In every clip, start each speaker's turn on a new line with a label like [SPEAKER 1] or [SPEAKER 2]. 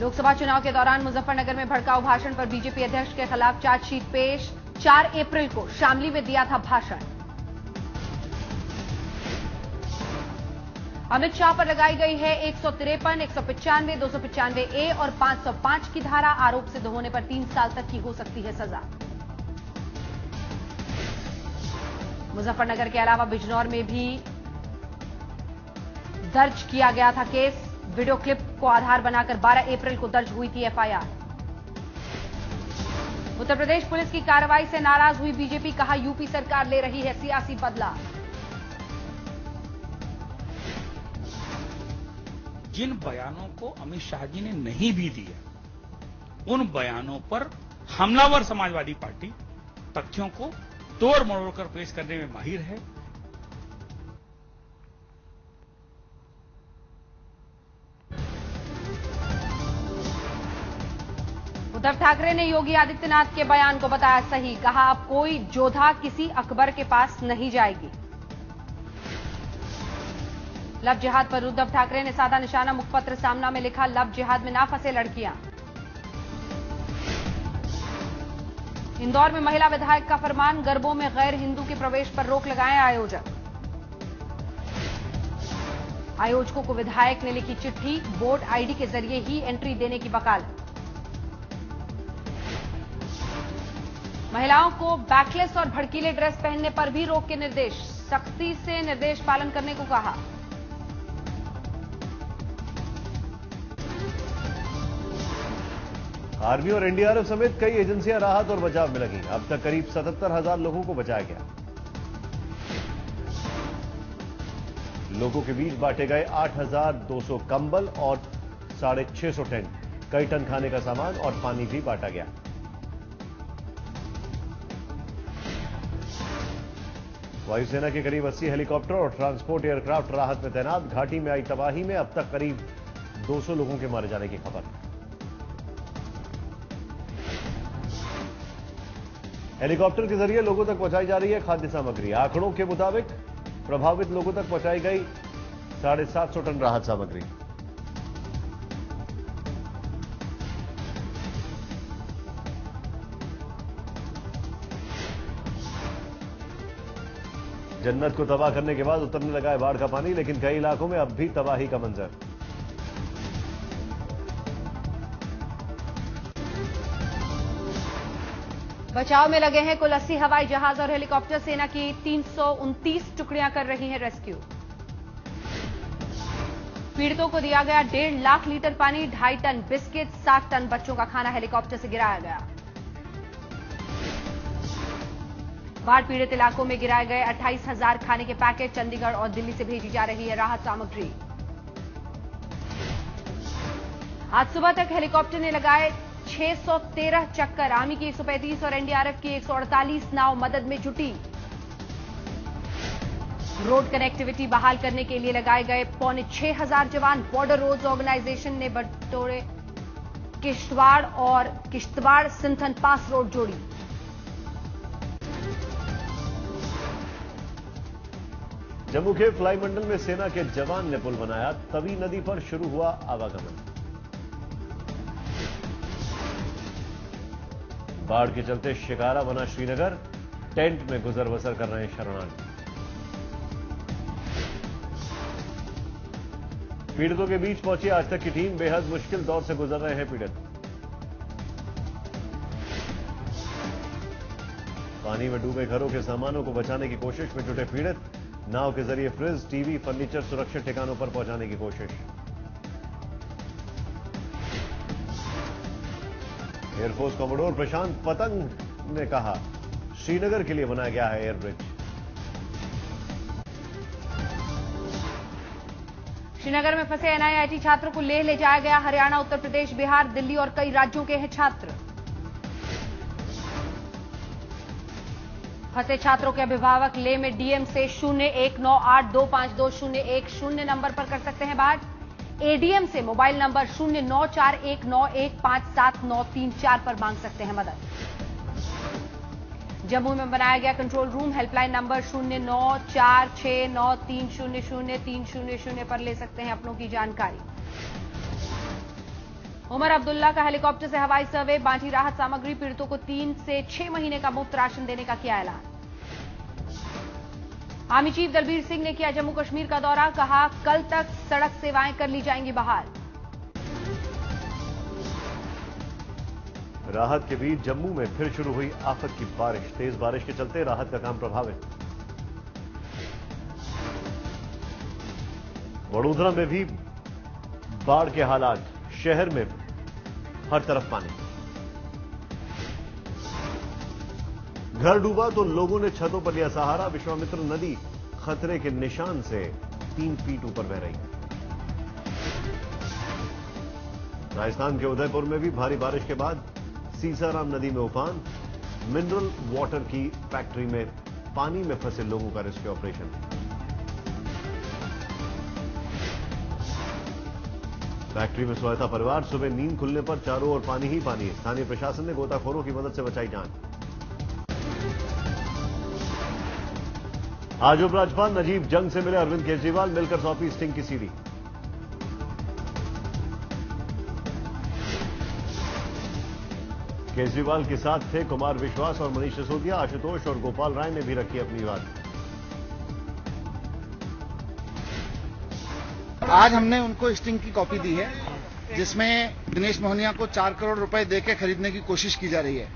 [SPEAKER 1] लोकसभा चुनाव के दौरान मुजफ्फरनगर में भड़काऊ भाषण पर बीजेपी अध्यक्ष के खिलाफ चार्जशीट पेश। 4 अप्रैल को शामली में दिया था भाषण। अमित शाह पर लगाई गई है 153, 195, 295A और 505 की धारा। आरोप सिद्ध होने पर 3 साल तक की हो सकती है सजा। मुजफ्फरनगर के अलावा बिजनौर में भी दर्ज किया गया था केस। वीडियो क्लिप को आधार बनाकर 12 अप्रैल को दर्ज हुई थी एफआईआर। उत्तर प्रदेश पुलिस की कार्रवाई से नाराज हुई बीजेपी। कहा यूपी सरकार ले रही है सियासी बदला।
[SPEAKER 2] जिन बयानों को अमित शाह जी ने नहीं भी दिया, उन बयानों पर हमलावर समाजवादी पार्टी तथ्यों को तोड़ मरोड़ कर पेश करने में माहिर है।
[SPEAKER 1] उद्धव ठाकरे ने योगी आदित्यनाथ के बयान को बताया सही। कहा अब कोई जोधा किसी अकबर के पास नहीं जाएगी। लव जिहाद पर उद्धव ठाकरे ने साधा निशाना। मुखपत्र सामना में लिखा लव जिहाद में ना फंसे लड़कियां। इंदौर में महिला विधायक का फरमान। गरबों में गैर हिंदू के प्रवेश पर रोक लगाए आयोजक। आयोजकों को विधायक ने लिखी चिट्ठी। वोट आईडी के जरिए ही एंट्री देने की वकालत। महिलाओं को बैकलेस और भड़कीले ड्रेस पहनने पर भी रोक के निर्देश। सख्ती से निर्देश पालन करने को कहा।
[SPEAKER 3] आर्मी और एनडीआरएफ समेत कई एजेंसियां राहत और बचाव में लगी। अब तक करीब 77,000 लोगों को बचाया गया। लोगों के बीच बांटे गए 8,200 कंबल और 650 टेंट। कई टन खाने का सामान और पानी भी बांटा गया। वायुसेना के करीब 80 हेलीकॉप्टर और ट्रांसपोर्ट एयरक्राफ्ट राहत में तैनात। घाटी में आई तबाही में अब तक करीब 200 लोगों के मारे जाने की खबर। हेलीकॉप्टर के जरिए लोगों तक पहुंचाई जा रही है खाद्य सामग्री। आंकड़ों के मुताबिक प्रभावित लोगों तक पहुंचाई गई 750 टन राहत सामग्री। जन्नत को तबाह करने के बाद उतरने लगा है बाढ़ का पानी, लेकिन कई इलाकों में अब भी तबाही का मंजर।
[SPEAKER 1] बचाव में लगे हैं कुल 80 हवाई जहाज और हेलीकॉप्टर। सेना की 329 टुकड़ियां कर रही हैं रेस्क्यू। पीड़ितों को दिया गया 1.5 लाख लीटर पानी। 2.5 टन बिस्किट, 7 टन बच्चों का खाना हेलीकॉप्टर से गिराया गया। बाढ़ पीड़ित इलाकों में गिराए गए 28,000 खाने के पैकेट। चंडीगढ़ और दिल्ली से भेजी जा रही है राहत सामग्री। आज सुबह तक हेलीकॉप्टर ने लगाए 613 चक्कर। आर्मी की 135 और एनडीआरएफ की 148 नाव मदद में जुटी। रोड कनेक्टिविटी बहाल करने के लिए लगाए गए 6,500 जवान। बॉर्डर रोड्स ऑर्गेनाइजेशन ने बटोरे किश्तवाड़ सिंथन पास रोड जोड़ी।
[SPEAKER 3] जम्मू के फ्लाई मंडल में सेना के जवान ने पुल बनाया। तवी नदी पर शुरू हुआ आवागमन। बाढ़ के चलते शिकारा बना श्रीनगर। टेंट में गुजर बसर कर रहे शरणार्थी। पीड़ितों के बीच पहुंची आज तक की टीम। बेहद मुश्किल दौर से गुजर रहे हैं पीड़ित। पानी में डूबे घरों के सामानों को बचाने की कोशिश में जुटे पीड़ित। नाव के जरिए फ्रिज, टीवी, फर्नीचर सुरक्षित ठिकानों पर पहुंचाने की कोशिश। एयरफोर्स कमांडर प्रशांत पतंग ने कहा श्रीनगर के लिए बनाया गया है एयरब्रिज।
[SPEAKER 1] श्रीनगर में फंसे एनआईआईटी छात्रों को लेह ले जाया गया। हरियाणा, उत्तर प्रदेश, बिहार, दिल्ली और कई राज्यों के हैं छात्र। फंसे छात्रों के अभिभावक लेह में डीएम से 0198252010 नंबर पर कर सकते हैं बात। एडीएम से मोबाइल नंबर 0941915793 पर मांग सकते हैं मदद। जम्मू में बनाया गया कंट्रोल रूम। हेल्पलाइन नंबर 094693000300 पर ले सकते हैं अपनों की जानकारी। उमर अब्दुल्ला का हेलीकॉप्टर से हवाई सर्वे, बांटी राहत सामग्री, पीड़ितों को 3 से 6 महीने का मुफ्त राशन देने का किया ऐलान। आर्मी चीफ दलबीर सिंह ने किया जम्मू कश्मीर का दौरा, कहा कल तक सड़क सेवाएं कर ली जाएंगी बहाल।
[SPEAKER 3] राहत के बीच जम्मू में फिर शुरू हुई आफत की बारिश, तेज बारिश के चलते राहत का काम प्रभावित। वडोदरा में भी बाढ़ के हालात, शहर में हर तरफ पानी। घर डूबा तो लोगों ने छतों पर लिया सहारा, विश्वामित्र नदी खतरे के निशान से 3 फीट ऊपर बह रही। राजस्थान के उदयपुर में भी भारी बारिश के बाद सीसाराम नदी में उफान, मिनरल वाटर की फैक्ट्री में पानी में फंसे लोगों का रेस्क्यू ऑपरेशन। फैक्ट्री में सोया था परिवार, सुबह नींद खुलने पर चारों ओर पानी ही पानी। स्थानीय प्रशासन ने गोताखोरों की मदद से बचाई जान। आज उपराज्यपाल नजीब जंग से मिले अरविंद केजरीवाल, मिलकर सौंपी स्टिंग की सीडी। केजरीवाल के साथ थे कुमार विश्वास और मनीष सिसोदिया, आशुतोष और गोपाल राय ने भी रखी अपनी बात।
[SPEAKER 4] आज हमने उनको स्टिंग की कॉपी दी है, जिसमें दिनेश मोहनिया को 4 करोड़ रुपए देकर खरीदने की कोशिश की जा रही है।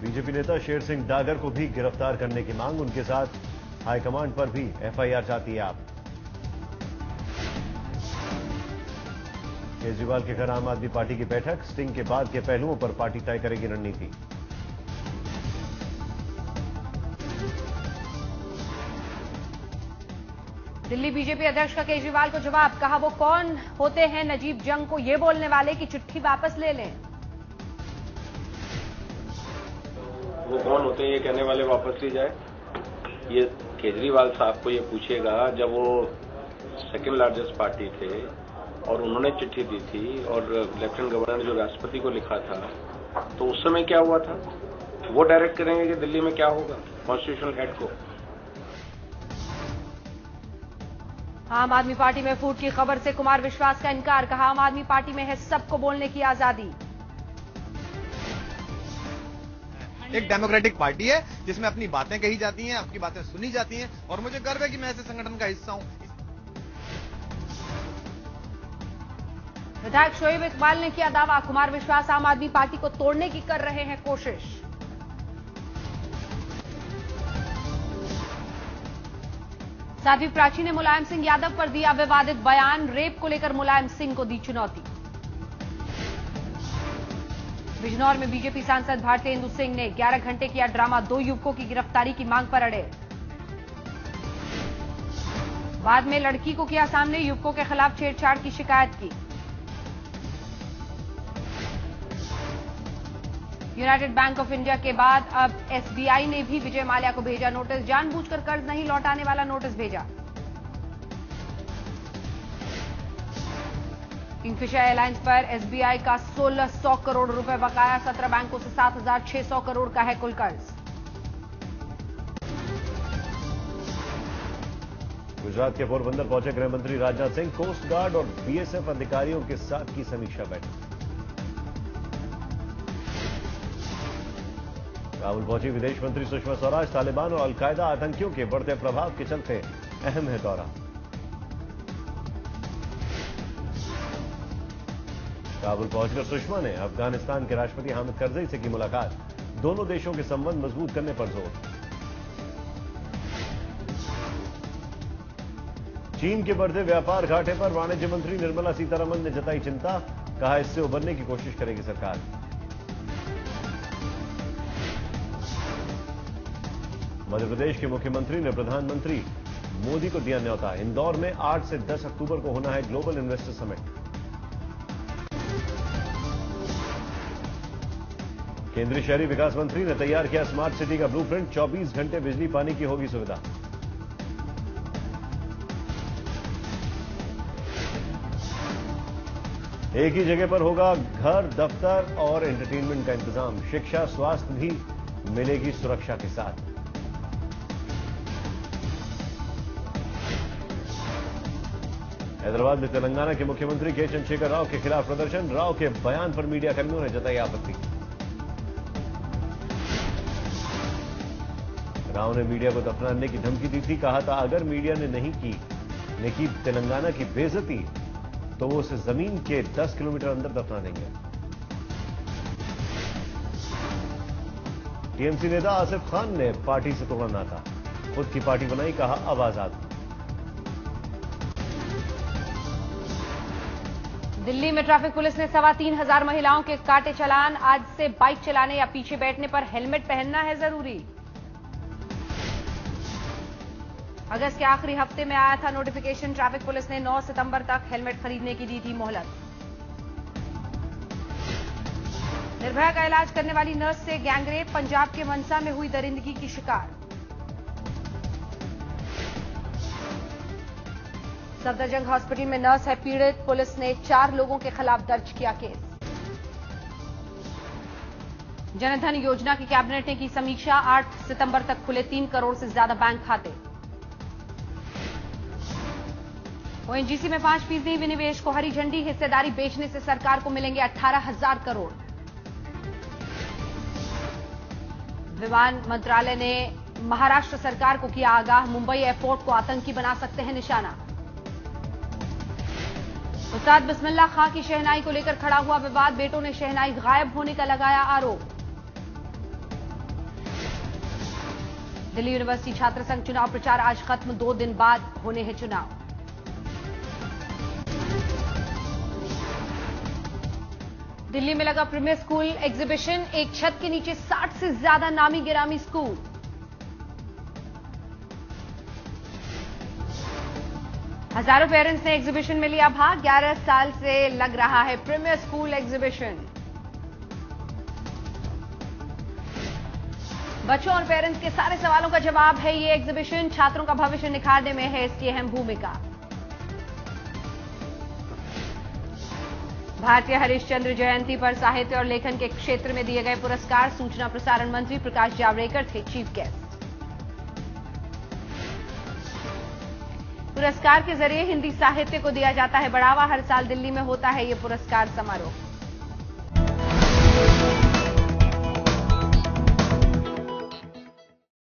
[SPEAKER 3] बीजेपी नेता शेर सिंह डागर को भी गिरफ्तार करने की मांग, उनके साथ हाईकमांड पर भी एफआईआर चाहती है आप। केजरीवाल के घर आम आदमी पार्टी की बैठक, स्टिंग के बाद के पहलुओं पर पार्टी तय करेगी रणनीति।
[SPEAKER 1] दिल्ली बीजेपी अध्यक्ष का केजरीवाल को जवाब, कहा वो कौन होते हैं नजीब जंग को ये बोलने वाले कि चिट्ठी वापस ले लें।
[SPEAKER 5] वो कौन होते हैं ये कहने वाले वापस ली जाए, ये केजरीवाल साहब को ये पूछेगा। जब वो सेकंड लार्जेस्ट पार्टी थे और उन्होंने चिट्ठी दी थी और लेफ्टिनेंट गवर्नर ने जो राष्ट्रपति को लिखा था, तो उस समय क्या हुआ था, वो डायरेक्ट करेंगे कि दिल्ली में क्या होगा कॉन्स्टिट्यूशनल हेड को।
[SPEAKER 1] आम आदमी पार्टी में फूट की खबर से कुमार विश्वास का इनकार, कहा आम आदमी पार्टी में है सबको बोलने की आजादी।
[SPEAKER 6] एक डेमोक्रेटिक पार्टी है जिसमें अपनी बातें कही जाती हैं, आपकी बातें सुनी जाती हैं, और मुझे गर्व है कि मैं ऐसे संगठन का हिस्सा हूं।
[SPEAKER 1] विधायक शोएब इकबाल ने किया दावा, कुमार विश्वास आम आदमी पार्टी को तोड़ने की कर रहे हैं कोशिश। साध्वी प्राची ने मुलायम सिंह यादव पर दिया विवादित बयान, रेप को लेकर मुलायम सिंह को दी चुनौती। बिजनौर में बीजेपी सांसद भारतेंदु सिंह ने 11 घंटे किया ड्रामा, 2 युवकों की गिरफ्तारी की मांग पर अड़े। बाद में लड़की को किया सामने, युवकों के खिलाफ छेड़छाड़ की शिकायत की। यूनाइटेड बैंक ऑफ इंडिया के बाद अब एसबीआई ने भी विजय माल्या को भेजा नोटिस, जानबूझकर कर्ज नहीं लौटाने वाला नोटिस भेजा। किंगफिशर एयरलाइंस पर एसबीआई का 1600 करोड़ रुपए बकाया, 17 बैंकों से 7600 करोड़ का है कुल कर्ज।
[SPEAKER 3] गुजरात के पोरबंदर पहुंचे गृह मंत्री राजनाथ सिंह, कोस्ट गार्ड और बीएसएफ अधिकारियों के साथ की समीक्षा बैठक। काबुल पहुंची विदेश मंत्री सुषमा स्वराज, तालिबान और अलकायदा आतंकियों के बढ़ते प्रभाव के चलते अहम है दौरा। काबुल पहुंचकर सुषमा ने अफगानिस्तान के राष्ट्रपति हामिद करजई से की मुलाकात, दोनों देशों के संबंध मजबूत करने पर जोर। चीन के बढ़ते व्यापार घाटे पर वाणिज्य मंत्री निर्मला सीतारमण ने जताई चिंता, कहा इससे उबरने की कोशिश करेगी सरकार। मध्य प्रदेश के मुख्यमंत्री ने प्रधानमंत्री मोदी को दिया न्यौता, इंदौर में 8 से 10 अक्टूबर को होना है ग्लोबल इन्वेस्टर समिट। केंद्रीय शहरी विकास मंत्री ने तैयार किया स्मार्ट सिटी का ब्लूप्रिंट, 24 घंटे बिजली पानी की होगी सुविधा। एक ही जगह पर होगा घर, दफ्तर और एंटरटेनमेंट का इंतजाम, शिक्षा स्वास्थ्य भी मिलेगी सुरक्षा के साथ। हैदराबाद में तेलंगाना के मुख्यमंत्री के चंद्रशेखर राव के खिलाफ प्रदर्शन। राव के बयान पर मीडिया कर्मियों ने जताई आपत्ति। राव ने मीडिया को दफनाने की धमकी दी थी। कहा था अगर मीडिया ने नहीं की तेलंगाना की बेइज्जती तो वो उसे जमीन के 10 किलोमीटर अंदर दफना देंगे। टीएमसी नेता आसिफ खान ने पार्टी से तोड़ा नाता। खुद की पार्टी बनाई। कहा अब आजाद।
[SPEAKER 1] दिल्ली में ट्रैफिक पुलिस ने 3,2500 महिलाओं के काटे चालान। आज से बाइक चलाने या पीछे बैठने पर हेलमेट पहनना है जरूरी। अगस्त के आखिरी हफ्ते में आया था नोटिफिकेशन। ट्रैफिक पुलिस ने 9 सितंबर तक हेलमेट खरीदने की दी थी मोहलत। निर्भया का इलाज करने वाली नर्स से गैंगरेप। पंजाब के मनसा में हुई दरिंदगी की शिकार। सफदरजंग हॉस्पिटल में नर्स है पीड़ित। पुलिस ने 4 लोगों के खिलाफ दर्ज किया केस। जनधन योजना की कैबिनेट ने की समीक्षा। 8 सितंबर तक खुले 3 करोड़ से ज्यादा बैंक खाते। ओएनजीसी में 5% विनिवेश को हरी झंडी। हिस्सेदारी बेचने से सरकार को मिलेंगे 18,000 करोड़। विमान मंत्रालय ने महाराष्ट्र सरकार को किया आगाह। मुंबई एयरपोर्ट को आतंकी बना सकते हैं निशाना। उस्ताद बिस्मिल्लाह खां की शहनाई को लेकर खड़ा हुआ विवाद। बेटों ने शहनाई गायब होने का लगाया आरोप। दिल्ली यूनिवर्सिटी छात्र संघ चुनाव प्रचार आज खत्म। 2 दिन बाद होने हैं चुनाव। दिल्ली में लगा प्रीमियर स्कूल एग्जीबिशन। एक छत के नीचे 60 से ज्यादा नामी गिरामी स्कूल। हजारों पेरेंट्स ने एग्जीबिशन में लिया भाग। 11 साल से लग रहा है प्रीमियर स्कूल एग्जीबिशन। बच्चों और पेरेंट्स के सारे सवालों का जवाब है ये एग्जीबिशन। छात्रों का भविष्य निखारने में है इसकी अहम भूमिका। भारतीय हरिश्चंद्र जयंती पर साहित्य और लेखन के क्षेत्र में दिए गए पुरस्कार। सूचना प्रसारण मंत्री प्रकाश जावड़ेकर थे चीफ गेस्ट। पुरस्कार के जरिए हिंदी साहित्य को दिया जाता है बढ़ावा। हर साल दिल्ली में होता है ये पुरस्कार समारोह।